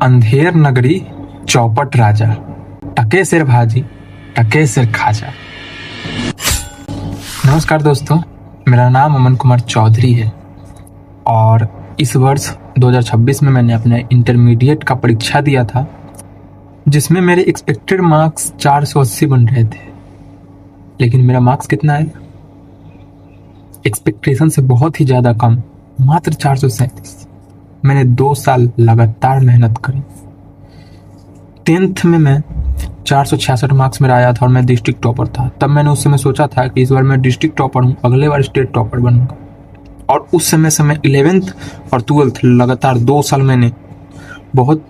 अंधेर नगरी चौपट राजा, टके सिर भाजी टके सिर खाजा। नमस्कार दोस्तों, मेरा नाम अमन कुमार चौधरी है और इस वर्ष 2026 में मैंने अपने इंटरमीडिएट का परीक्षा दिया था, जिसमें मेरे एक्सपेक्टेड मार्क्स 480 बन रहे थे। लेकिन मेरा मार्क्स कितना है? एक्सपेक्टेशन से बहुत ही ज़्यादा कम, मात्र 437। मैंने 2 साल लगातार मेहनत करी। 10th में मैं 466 मार्क्स मेरा आया था और मैं डिस्ट्रिक्ट टॉपर था। तब मैंने उस समय सोचा था कि इस बार मैं डिस्ट्रिक्ट टॉपर हूँ, अगले बार स्टेट टॉपर बनूंगा। और उस समय से मैं 11th और 12th लगातार 2 साल मैंने बहुत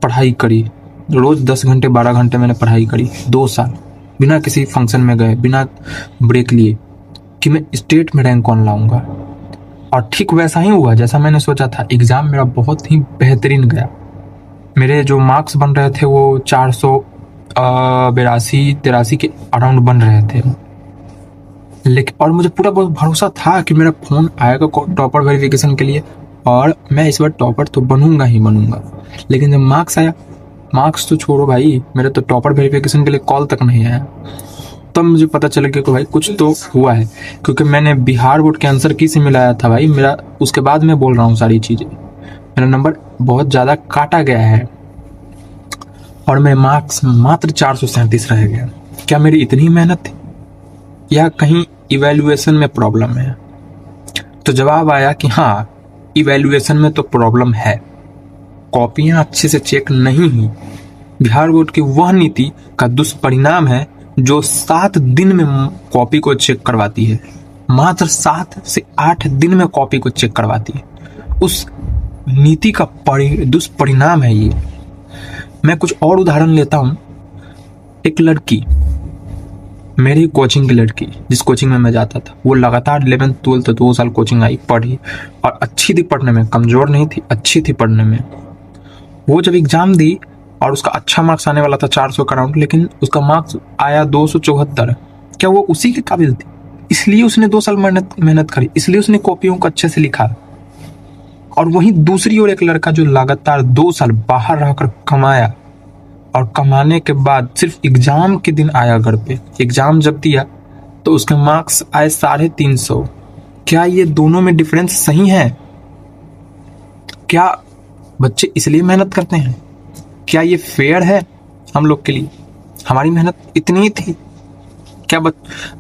पढ़ाई करी। रोज़ 10 घंटे 12 घंटे मैंने पढ़ाई करी 2 साल, बिना किसी फंक्शन में गए, बिना ब्रेक लिए, कि मैं स्टेट में रैंक कौन लाऊंगा। और ठीक वैसा ही हुआ जैसा मैंने सोचा था। एग्ज़ाम मेरा बहुत ही बेहतरीन गया। मेरे जो मार्क्स बन रहे थे वो 482-83 के अराउंड बन रहे थे। लेकिन और मुझे पूरा बहुत भरोसा था कि मेरा फ़ोन आएगा टॉपर वेरिफिकेशन के लिए और मैं इस बार टॉपर तो बनूंगा ही बनूंगा। लेकिन जब मार्क्स आया, मार्क्स तो छोड़ो भाई, मेरे तो टॉपर वेरिफिकेशन के लिए कॉल तक नहीं आया। तब मुझे पता चल गया कि भाई कुछ तो हुआ है, क्योंकि मैंने बिहार बोर्ड के आंसर की से मिलाया था भाई मेरा। उसके बाद मैं बोल रहा हूँ सारी चीज़ें। मेरा नंबर बहुत ज़्यादा काटा गया है और मेरे मार्क्स मात्र 437 रह गया। क्या मेरी इतनी मेहनत थी या कहीं इवैल्यूएशन में प्रॉब्लम है? तो जवाब आया कि हाँ, इवैल्यूएशन में तो प्रॉब्लम है। कॉपियाँ अच्छे से चेक नहीं हुई। बिहार बोर्ड की वह नीति का दुष्परिणाम है जो 7 दिन में कॉपी को चेक करवाती है। मात्र 7 से 8 दिन में कॉपी को चेक करवाती है। उस नीति का दुष्परिणाम है ये। मैं कुछ और उदाहरण लेता हूँ। एक लड़की, मेरी कोचिंग की लड़की, जिस कोचिंग में मैं जाता था, वो लगातार 11th 12th 2 साल कोचिंग आई, पढ़ी और अच्छी थी पढ़ने में, कमज़ोर नहीं थी, अच्छी थी पढ़ने में। वो जब एग्ज़ाम दी और उसका अच्छा मार्क्स आने वाला था 400 का राउंड, लेकिन उसका मार्क्स आया 274। क्या वो उसी के काबिल थी? इसलिए उसने 2 साल मेहनत करी, इसलिए उसने कॉपियों को अच्छे से लिखा। और वहीं दूसरी ओर एक लड़का जो लगातार 2 साल बाहर रहकर कमाया और कमाने के बाद सिर्फ एग्जाम के दिन आया घर पे, एग्जाम जब दिया तो उसके मार्क्स आए 350। क्या ये दोनों में डिफरेंस सही है? क्या बच्चे इसलिए मेहनत करते हैं? क्या ये फेयर है हम लोग के लिए? हमारी मेहनत इतनी ही थी क्या?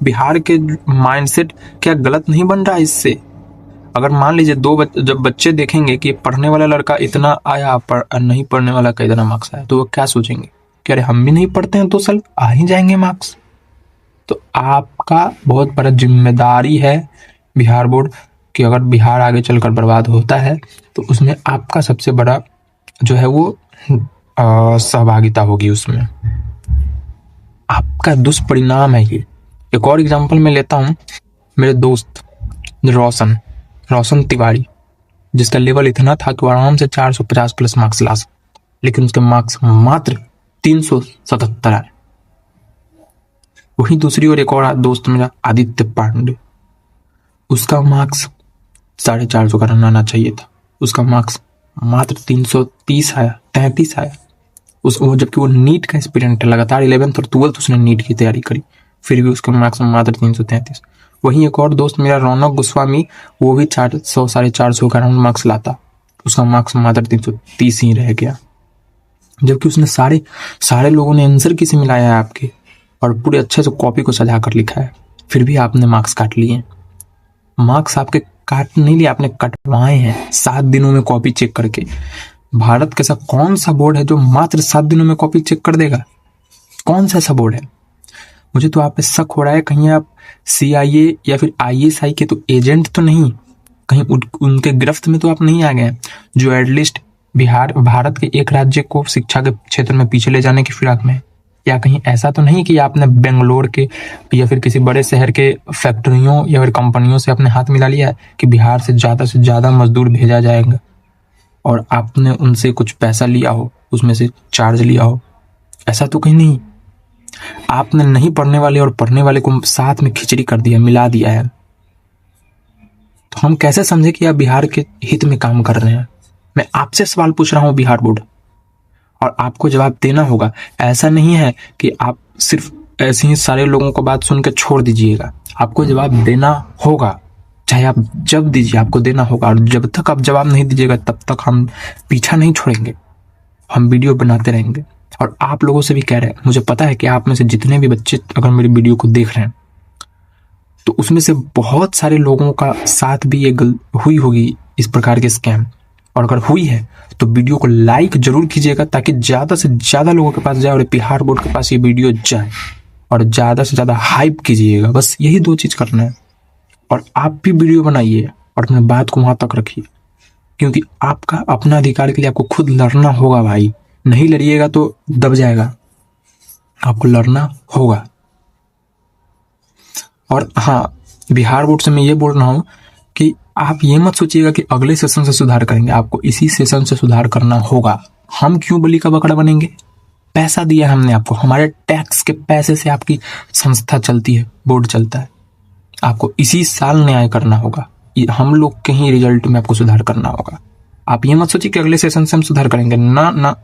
बिहार के माइंडसेट क्या गलत नहीं बन रहा है इससे? अगर मान लीजिए जब बच्चे देखेंगे कि पढ़ने वाला लड़का इतना आया और नहीं पढ़ने वाला का इतना मार्क्स आया, तो वो क्या सोचेंगे कि अरे हम भी नहीं पढ़ते हैं 2 साल, आ ही जाएंगे मार्क्स। तो आपका बहुत बड़ा जिम्मेदारी है बिहार बोर्ड कि अगर बिहार आगे चलकर बर्बाद होता है तो उसमें आपका सबसे बड़ा जो है वो सहभागिता होगी। उसमें आपका दुष्परिणाम है ये। एक और एग्जांपल मैं लेता हूँ। मेरे दोस्त रोशन तिवारी, जिसका लेवल इतना था कि वो आराम से 450 प्लस मार्क्स ला सकता, लेकिन उसके मार्क्स मात्र 377 आए। वहीं दूसरी ओर एक और दोस्त मेरा आदित्य पांडे, उसका मार्क्स 450 का रन आना चाहिए था, उसका मार्क्स मात्र 330 आया, 33 आया। जबकि वो नीट का एस्पिरेंट है, लगातार 11th और 12th उसने नीट की तैयारी करी, फिर भी उसका मार्क्स मात्र 333। वहीं एक और दोस्त मेरा रौनक गोस्वामी, वो भी 400 450 का राउंड मार्क्स लाता, उसका मार्क्स मात्र 330 ही रह गया। जबकि उसने सारे लोगों ने आंसर की से मिलाया है आपके और पूरे अच्छे से कॉपी को सजा कर लिखा है, फिर भी आपने मार्क्स काट लिए। मार्क्स आपके काट नहीं लिए, आपने कटवाए हैं 7 दिनों में कॉपी चेक करके। भारत का ऐसा कौन सा बोर्ड है जो मात्र 7 दिनों में कॉपी चेक कर देगा? कौन सा ऐसा बोर्ड है? मुझे तो आप पे शक हो रहा है, कहीं आप CIA या फिर ISI के तो एजेंट तो नहीं, कहीं उनके गिरफ्त में तो आप नहीं आ गए जो एटलीस्ट भारत के एक राज्य को शिक्षा के क्षेत्र में पीछे ले जाने की फिराक में? या कहीं ऐसा तो नहीं कि आपने बेंगलोर के या फिर किसी बड़े शहर के फैक्ट्रियों या फिर कंपनियों से अपने हाथ मिला लिया है कि बिहार से ज़्यादा मजदूर भेजा जाएगा और आपने उनसे कुछ पैसा लिया हो, उसमें से चार्ज लिया हो? ऐसा तो कहीं नहीं। आपने नहीं पढ़ने वाले और पढ़ने वाले को साथ में खिचड़ी कर दिया, मिला दिया है। तो हम कैसे समझे कि आप बिहार के हित में काम कर रहे हैं? मैं आपसे सवाल पूछ रहा हूँ बिहार बोर्ड, और आपको जवाब देना होगा। ऐसा नहीं है कि आप सिर्फ ऐसे ही सारे लोगों को बात सुन के छोड़ दीजिएगा। आपको जवाब देना होगा, चाहे आप जब दीजिए, आपको देना होगा। और जब तक आप जवाब नहीं दीजिएगा तब तक हम पीछा नहीं छोड़ेंगे, हम वीडियो बनाते रहेंगे। और आप लोगों से भी कह रहे हैं, मुझे पता है कि आप में से जितने भी बच्चे अगर मेरी वीडियो को देख रहे हैं तो उसमें से बहुत सारे लोगों का साथ भी ये हुई होगी इस प्रकार के स्कैम। और अगर हुई है तो वीडियो को लाइक जरूर कीजिएगा ताकि ज़्यादा से ज़्यादा लोगों के पास जाए और बिहार बोर्ड के पास ये वीडियो जाए। और ज़्यादा से ज़्यादा हाइप कीजिएगा, बस यही 2 चीज़ करना है। और आप भी वीडियो बनाइए और अपने बात को वहाँ तक रखिए, क्योंकि आपका अपना अधिकार के लिए आपको खुद लड़ना होगा भाई। नहीं लड़िएगा तो दब जाएगा, आपको लड़ना होगा। और हाँ, बिहार बोर्ड से मैं ये बोल रहा हूँ कि आप ये मत सोचिएगा कि अगले सेशन से सुधार करेंगे, आपको इसी सेशन से सुधार करना होगा। हम क्यों बलि का बकरा बनेंगे? पैसा दिया हमने आपको, हमारे टैक्स के पैसे से आपकी संस्था चलती है, बोर्ड चलता है। आपको इसी साल न्याय करना होगा, हम लोग के ही रिजल्ट में आपको सुधार करना होगा। आप ये मत सोचिए कि अगले सेशन से हम सुधार करेंगे, ना ना,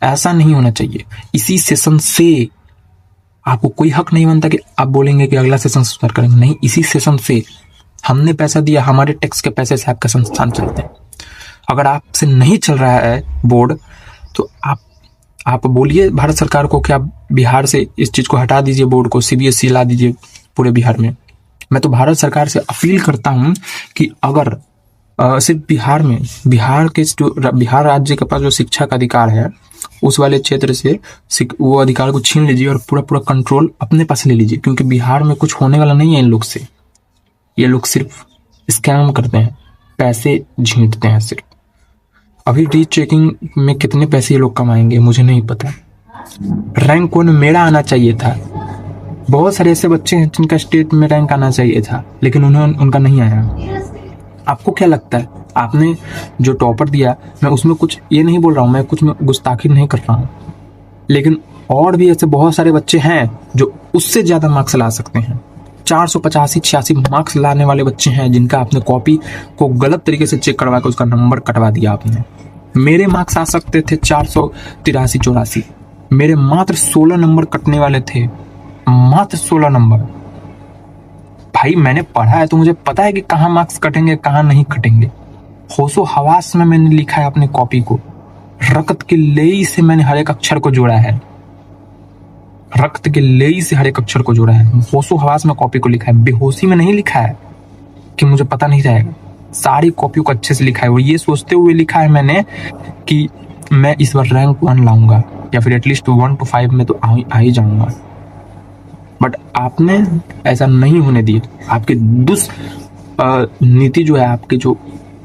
ऐसा नहीं होना चाहिए। इसी सेशन से आपको कोई हक नहीं बनता कि आप बोलेंगे कि अगला सेशन सुधार करेंगे, नहीं। इसी सेशन से हमने पैसा दिया, हमारे टैक्स के पैसे से आपका संस्थान चलते हैं। अगर आपसे नहीं चल रहा है बोर्ड तो आप बोलिए भारत सरकार को कि आप बिहार से इस चीज़ को हटा दीजिए, बोर्ड को CBSE ला दीजिए पूरे बिहार में। मैं तो भारत सरकार से अपील करता हूं कि अगर सिर्फ बिहार में, बिहार राज्य के पास जो शिक्षा का अधिकार है उस वाले क्षेत्र से वो अधिकार को छीन लीजिए और पूरा कंट्रोल अपने पास ले लीजिए, क्योंकि बिहार में कुछ होने वाला नहीं है इन लोग से। ये लोग सिर्फ स्कैम करते हैं, पैसे झींटते हैं सिर्फ। अभी रीचेकिंग में कितने पैसे ये लोग कमाएंगे मुझे नहीं पता। रैंक 1 मेरा आना चाहिए था। बहुत सारे ऐसे बच्चे हैं जिनका स्टेट में रैंक आना चाहिए था, लेकिन उनका नहीं आया। आपको क्या लगता है? आपने जो टॉपर दिया, मैं उसमें कुछ ये नहीं बोल रहा हूँ, मैं कुछ में गुस्ताखी नहीं कर रहा हूँ, लेकिन और भी ऐसे बहुत सारे बच्चे हैं जो उससे ज़्यादा मार्क्स ला सकते हैं। 485-86 मार्क्स लाने वाले बच्चे हैं जिनका आपने कॉपी को गलत तरीके से चेक करवा के उसका नंबर कटवा दिया आपने। मेरे मार्क्स आ सकते थे 483-84, मेरे मात्र 16 नंबर कटने वाले थे, मात्र 16 नंबर। भाई मैंने पढ़ा है तो मुझे पता है कि कहाँ मार्क्स कटेंगे कहाँ नहीं कटेंगे। होशो हवास में मैंने लिखा है अपने कॉपी को, रक्त के लेई से मैंने हर एक अक्षर को जोड़ा है, रक्त के लेई से हर एक अक्षर को जोड़ा है। होशो हवास में कॉपी को लिखा है, बेहोशी में नहीं लिखा है कि मुझे पता नहीं जाएगा। सारी कॉपी को अच्छे से लिखा है और ये सोचते हुए लिखा है मैंने कि मैं इस बार रैंक 1 लाऊंगा या फिर एटलीस्ट 1 to 5 में तो आ ही जाऊंगा। बट आपने ऐसा नहीं होने दिया। आपकी नीति जो है, आपकी जो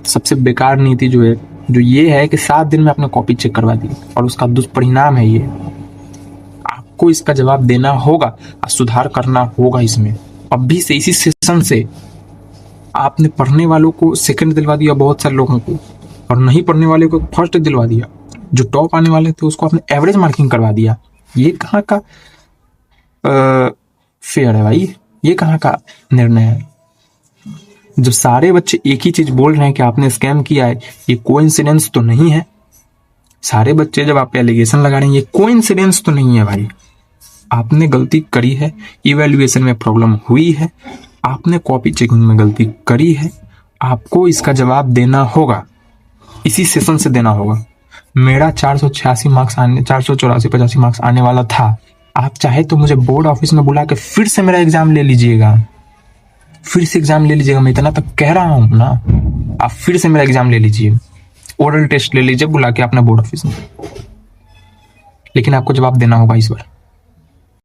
सबसे बेकार नीति जो है, जो ये है कि 7 दिन में आपने कॉपी चेक करवा दी और उसका दुष्परिणाम है ये। आपको इसका जवाब देना होगा और सुधार करना होगा इसमें। अभी से इसी सेशन से आपने पढ़ने वालों को सेकंड दिलवा दिया बहुत सारे लोगों को, और नहीं पढ़ने वाले को फर्स्ट दिलवा दिया। जो टॉप आने वाले थे उसको आपने एवरेज मार्किंग करवा दिया। ये कहाँ का फेयर है भाई? ये कहाँ का निर्णय है? जब सारे बच्चे एक ही चीज बोल रहे हैं कि आपने स्कैम किया है, ये कोइंसिडेंस तो नहीं है। सारे बच्चे जब आप पे एलिगेशन लगा रहे हैं, ये कोइंसिडेंस तो नहीं है भाई। आपने गलती करी है, इवैल्यूएशन में प्रॉब्लम हुई है, आपने कॉपी चेकिंग में गलती करी है, आपको इसका जवाब देना होगा, इसी सेशन से देना होगा। मेरा 486 मार्क्स आने 484-85 मार्क्स आने वाला था। आप चाहे तो मुझे बोर्ड ऑफिस में बुला के फिर से मेरा एग्जाम ले लीजिएगा, फिर से एग्जाम ले लीजिएगा। मैं इतना तक कह रहा हूं ना, आप फिर से मेरा एग्जाम ले लीजिए, ओरल टेस्ट ले लीजिए बुला के अपना बोर्ड ऑफिस में, लेकिन आपको जवाब देना होगा इस बार।